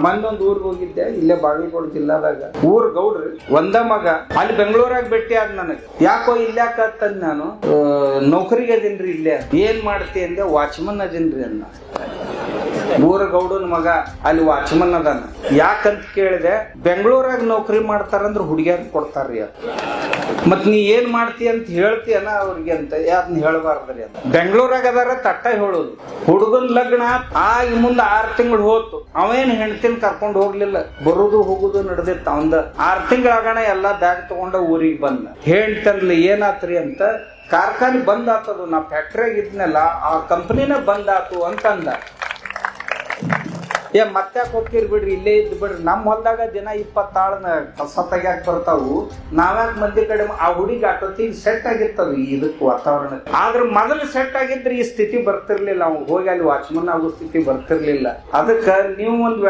ಮೊನ್ನೊಂದು ಊರಿಗೆ ಹೋಗಿದ್ದೆ, ಇಲ್ಲೇ ಬಾಗಲಕೋಟೆ ಜಿಲ್ಲಾದಾಗ. ಊರ್ ಗೌಡ್ರಿ ಒಂದ ಮಗ ಅಲ್ಲಿ ಬೆಂಗಳೂರಾಗ ಭೇಟಿ ಆದ್ ನನಗೆ. ಯಾಕೋ ಇಲ್ಲಾಕತ್ತಂದ್ ನಾನು ನೌಕರಿಗೆ ಅದೀನ್ರಿ ಇಲ್ಲೇ. ಏನ್ ಮಾಡ್ತಿ ಅಂದೆ, ವಾಚ್ಮನ್ ಅದೀನ್ರಿ ಅನ್ನ. ಊರ ಗೌಡನ ಮಗ ಅಲ್ಲಿ ವಾಚ್ಮನ್ ಅದಾನ. ಯಾಕಂತ ಕೇಳಿದೆ, ಬೆಂಗಳೂರಾಗ ನೌಕರಿ ಮಾಡ್ತಾರಂದ್ರ ಹುಡುಗಿಯರ್ ಕೊಡ್ತಾರ್ರಿ ಅದು. ಮತ್ ನೀ ಏನ್ ಮಾಡ್ತಿ ಅಂತ ಹೇಳ್ತೀಯನ ಅವ್ರಿಗೆ ಅಂತ. ಅದನ್ನ ಹೇಳ್ಬಾರ್ದ್ರಿ ಅಂತ. ಬೆಂಗಳೂರಾಗ ಅದಾರ ತಟ್ಟ ಹೇಳೋದು. ಹುಡುಗನ್ ಲಗ್ನ ಆಗಿ ಮುಂದ 6 ತಿಂಗಳು ಹೋತು. ಅವೇನ್ ಹೆಣ್ತಿನ ಕರ್ಕೊಂಡು ಹೋಗ್ಲಿಲ್ಲ, ಬರುದು ಹೋಗುದು ನಡೆದಿತ್ತ. ಅವಂದ 6 ತಿಂಗಳಾಗಣ ಎಲ್ಲಾ ಬ್ಯಾಗ್ ತಗೊಂಡ ಊರಿಗೆ ಬಂದ. ಹೇಳ್ತನ್ಲಿ ಏನಾತ್ರಿ ಅಂತ. ಕಾರ್ಖಾನೆ ಬಂದ್ ಆತದು, ನಾ ಫ್ಯಾಕ್ಟ್ರಿಯಾಗ ಇದ್ನಲ್ಲ ಆ ಕಂಪನಿನ ಬಂದ್ ಆತು ಅಂತಂದ. ಮತ್ತ್ಯಾಕ್ ಹೋಗ್ತಿರ್ ಬಿಡ್ರಿ, ಇಲ್ಲೇ ಇದ್ ಬಿಡ್ರಿ. ನಮ್ ಹೊಲ್ದಾಗ ದಿನ 20 ಆಳನ ಕಸ ತೆಗ್ಯಾಕ ಬರ್ತಾವು. ನಾವ್ಯಾಕ ಮಂದಿ ಕಡೆ. ಆ ಹುಡುಗಿ ಆಟೋತಿಗೆ ಸೆಟ್ ಆಗಿರ್ತದ ಇದಕ್ ವಾತಾವರಣ. ಆದ್ರ ಮೊದಲು ಸೆಟ್ ಆಗಿದ್ರೆ ಈ ಸ್ಥಿತಿ ಬರ್ತಿರ್ಲಿಲ್ಲ. ಅವ್ನು ಹೋಗಿ ಅಲ್ಲಿ ವಾಚ್ಮನ್ ಆಗೋ ಸ್ಥಿತಿ ಬರ್ತಿರ್ಲಿಲ್ಲ. ಅದಕ್ಕ ನೀವು ಒಂದ್